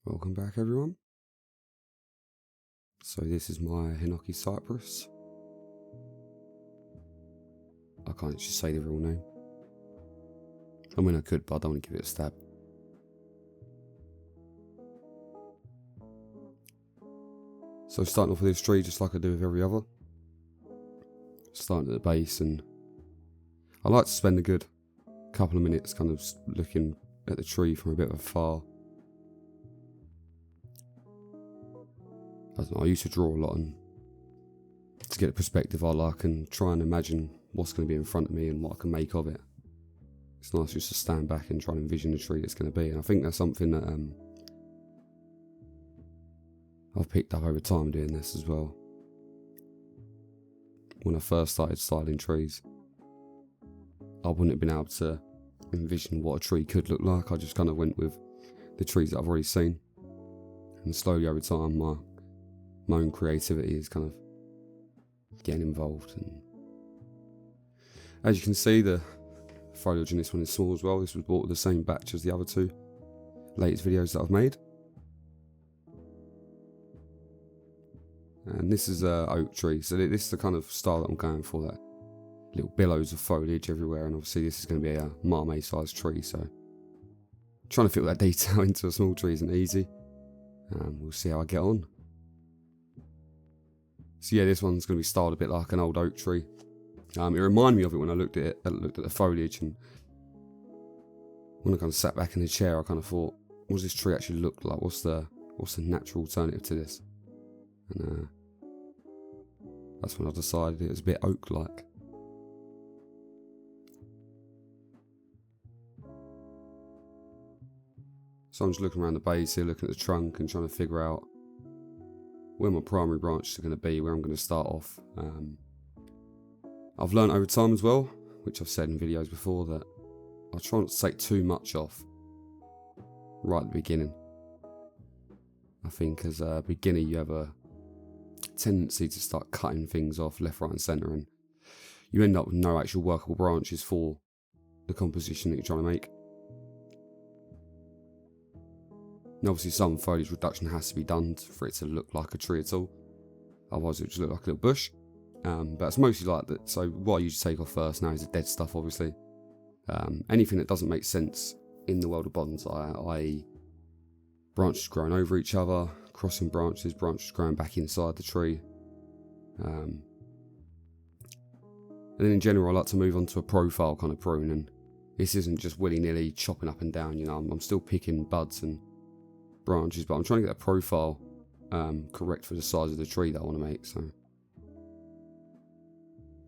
Welcome back, everyone. So this is my Hinoki Cypress. I can't actually say the real name. I mean I could, but I don't want to give it a stab. So starting off with this tree just like I do with every other. Starting at the base, and I like to spend a good couple of minutes kind of looking at the tree from a bit of afar. I don't know, I used to draw a lot, and to get a perspective I like and try and imagine what's going to be in front of me and what I can make of it. It's nice just to stand back and try and envision the tree that's going to be, and I think that's something that I've picked up over time doing this as well. When I first started styling trees, I wouldn't have been able to envision what a tree could look like. I just kind of went with the trees that I've already seen, and slowly over time my own creativity is kind of getting involved. And as you can see, the foliage in this one is small as well. This was bought with the same batch as the other two latest videos that I've made. And this is a oak tree, so this is the kind of style that I'm going for, that little billows of foliage everywhere. And obviously this is going to be a marmee sized tree, so trying to fit all that detail into a small tree isn't easy. We'll see how I get on. So yeah, this one's going to be styled a bit like an old oak tree. It reminded me of it when I looked at it, looked at the foliage, and when I kind of sat back in the chair, I kind of thought, what does this tree actually look like? What's the natural alternative to this? And that's when I decided it was a bit oak-like. So I'm just looking around the base here, looking at the trunk and trying to figure out where my primary branches are going to be, where I'm going to start off. I've learned over time as well, which I've said in videos before, that I try not to take too much off right at the beginning. I think as a beginner you have a tendency to start cutting things off left, right and centre, and you end up with no actual workable branches for the composition that you're trying to make. And obviously some foliage reduction has to be done for it to look like a tree at all, otherwise it would just look like a little bush. But it's mostly like that. So what I usually take off first now is the dead stuff, obviously. Anything that doesn't make sense in the world of bonsai, i.e. branches growing over each other, crossing branches growing back inside the tree. And then in general I like to move on to a profile kind of prune, and this isn't just willy-nilly chopping up and down, you know, I'm still picking buds and branches, but I'm trying to get a profile correct for the size of the tree that I want to make. So,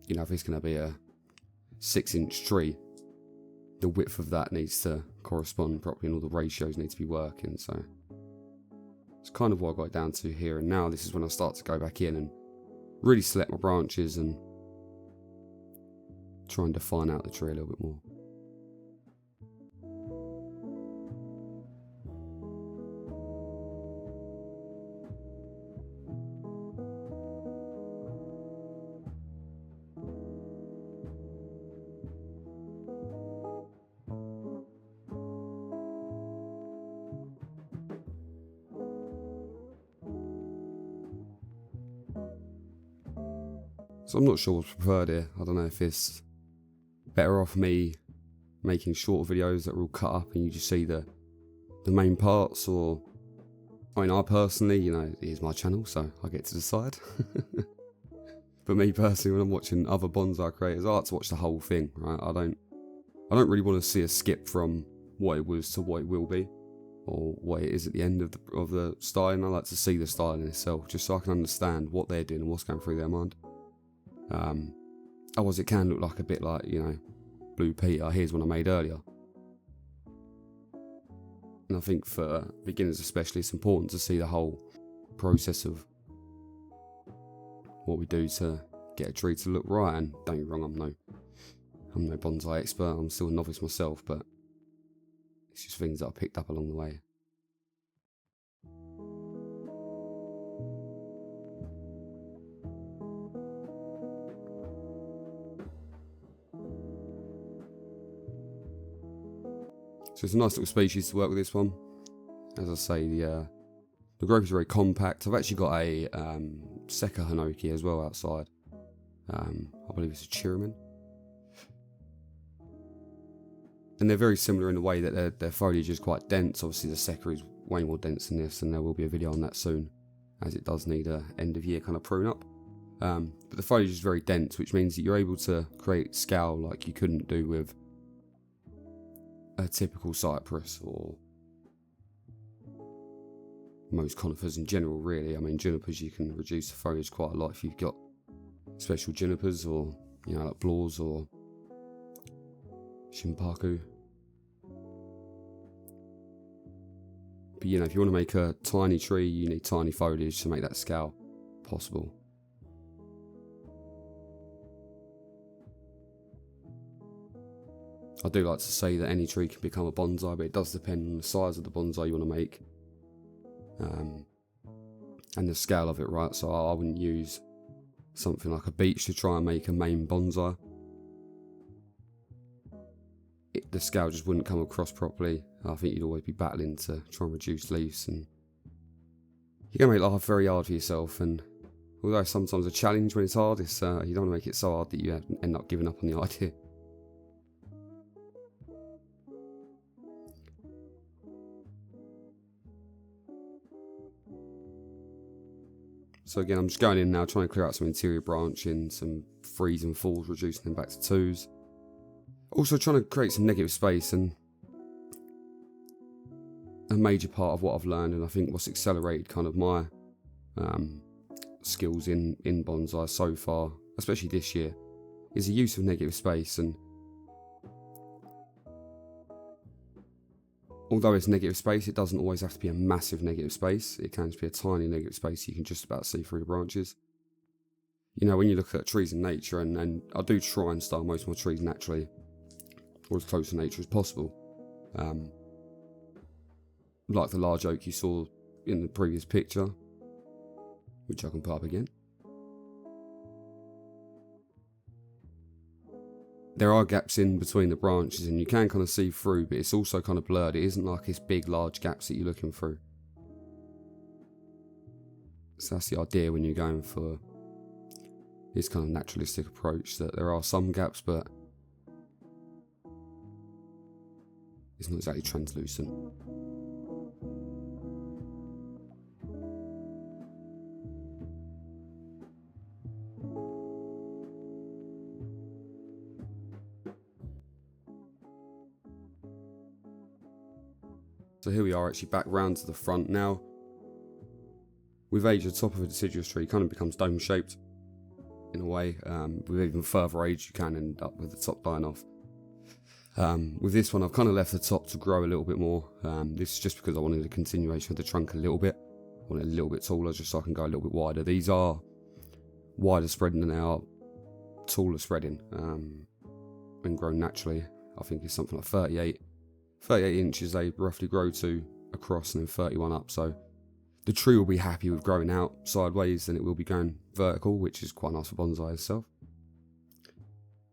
you know, if it's going to be a 6-inch tree, the width of that needs to correspond properly and all the ratios need to be working. So it's kind of what I got it down to here, and now this is when I start to go back in and really select my branches and try and define out the tree a little bit more. So I'm not sure what's preferred here. I don't know if it's better off me making short videos that are all cut up and you just see the main parts, or, I mean, I personally, you know, it is my channel, so I get to decide. But me personally, when I'm watching other bonsai creators, I like to watch the whole thing, right? I don't really want to see a skip from what it was to what it will be, or what it is at the end of the styling. I like to see the styling itself, just so I can understand what they're doing and what's going through their mind. Otherwise it can look like a bit like, you know, Blue Peter, here's one I made earlier. And I think for beginners especially, it's important to see the whole process of what we do to get a tree to look right. And don't get me wrong, I'm no bonsai expert, I'm still a novice myself, but it's just things that I picked up along the way. So it's a nice little species to work with, this one. As I say, the growth is very compact. I've actually got a Seka Hinoki as well outside. I believe it's a Chiraman. And they're very similar in the way that their foliage is quite dense. Obviously the Seka is way more dense than this, and there will be a video on that soon, as it does need a end of year kind of prune up. But the foliage is very dense, which means that you're able to create scale like you couldn't do with a typical cypress or most conifers in general, really. I mean, junipers, you can reduce the foliage quite a lot if you've got special junipers, or, you know, like blores or Shimpaku. But, you know, if you want to make a tiny tree, you need tiny foliage to make that scale possible. I do like to say that any tree can become a bonsai, but it does depend on the size of the bonsai you want to make. And the scale of it, right? So I wouldn't use something like a beech to try and make a main bonsai. The scale just wouldn't come across properly. I think you'd always be battling to try and reduce leaves, and you're going to make life very hard for yourself. And although sometimes a challenge when it's hard, it's, you don't want to make it so hard that you end up giving up on the idea. So again, I'm just going in now, trying to clear out some interior branching, some threes and fours, reducing them back to twos. Also trying to create some negative space, and a major part of what I've learned, and I think what's accelerated kind of my skills in bonsai so far, especially this year, is the use of negative space. And although it's negative space, it doesn't always have to be a massive negative space. It can just be a tiny negative space you can just about see through the branches. You know, when you look at trees in nature, and I do try and style most of my trees naturally, or as close to nature as possible. Like the large oak you saw in the previous picture, which I can put up again. There are gaps in between the branches, and you can kind of see through, but it's also kind of blurred. It isn't like it's big, large gaps that you're looking through. So that's the idea when you're going for this kind of naturalistic approach, that there are some gaps, but it's not exactly translucent. So here we are, actually back round to the front now. With age, the top of a deciduous tree kind of becomes dome shaped in a way. With even further age, you can end up with the top dying off. With this one, I've kind of left the top to grow a little bit more. This is just because I wanted a continuation of the trunk a little bit. I want it a little bit taller, just so I can go a little bit wider. These are wider spreading than they are taller spreading. When grown naturally, I think it's something like 38 inches they roughly grow to across, and then 31 up. So the tree will be happy with growing out sideways, and it will be going vertical, which is quite nice for bonsai itself.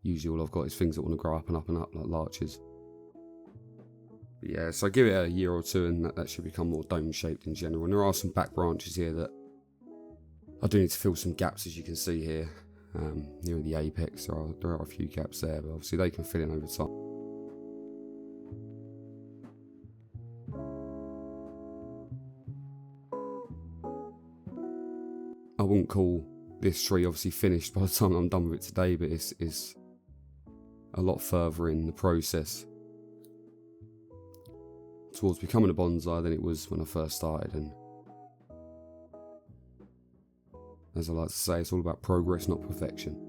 Usually all I've got is things that want to grow up and up and up, like larches. But yeah, so give it a year or two and that should become more dome shaped in general. And there are some back branches here that I do need to fill some gaps, as you can see here. Near the apex, there are a few gaps there, but obviously they can fill in over time. I wouldn't call this tree obviously finished by the time I'm done with it today, but it's a lot further in the process towards becoming a bonsai than it was when I first started. And as I like to say, it's all about progress, not perfection.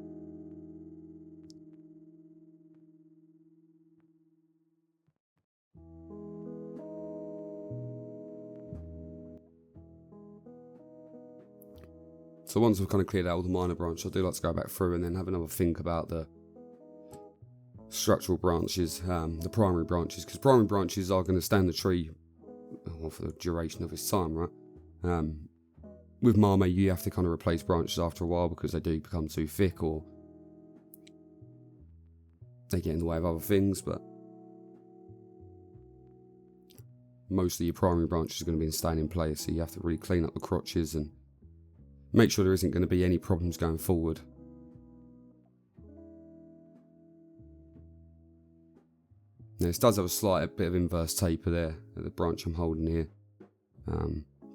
So once I've kind of cleared out all the minor branches, I do like to go back through and then have another think about the structural branches, the primary branches, because primary branches are going to stand the tree for the duration of its time, right? With Mame, you have to kind of replace branches after a while because they do become too thick, or they get in the way of other things. But most of your primary branches are going to be staying in place, so you have to really clean up the crotches and make sure there isn't going to be any problems going forward. Now this does have a slight bit of inverse taper there at the branch I'm holding here,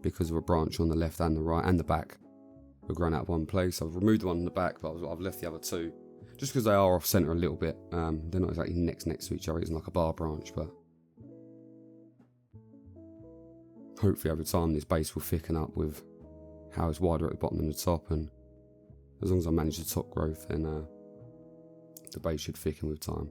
because of a branch on the left and the right and the back were grown out of one place. I've removed the one on the back, but I've left the other two just because they are off centre a little bit. They're not exactly next to each other, it's like a bar branch, but hopefully over time this base will thicken up with how it's wider at the bottom than the top, and as long as I manage the top growth, then the base should thicken with time.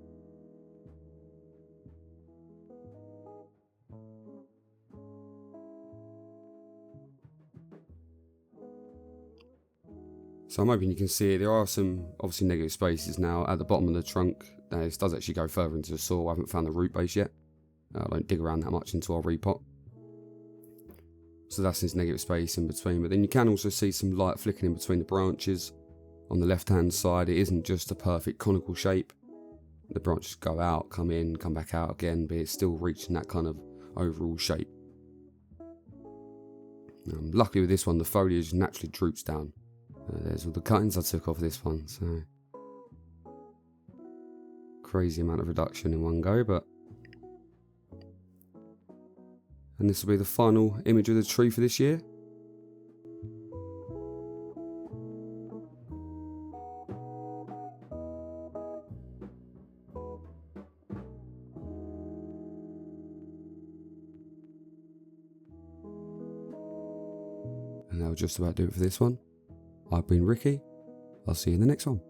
So I'm hoping you can see there are some obviously negative spaces now at the bottom of the trunk. This does actually go further into the soil. I haven't found the root base yet. I don't dig around that much until I repot. So that's this negative space in between. But then you can also see some light flickering in between the branches. On the left hand side, it isn't just a perfect conical shape. The branches go out, come in, come back out again, but it's still reaching that kind of overall shape. Luckily with this one, the foliage naturally droops down. There's all the cuttings I took off this one, so crazy amount of reduction in one go, but and this will be the final image of the tree for this year. And that'll just about do it for this one. I've been Ricky. I'll see you in the next one.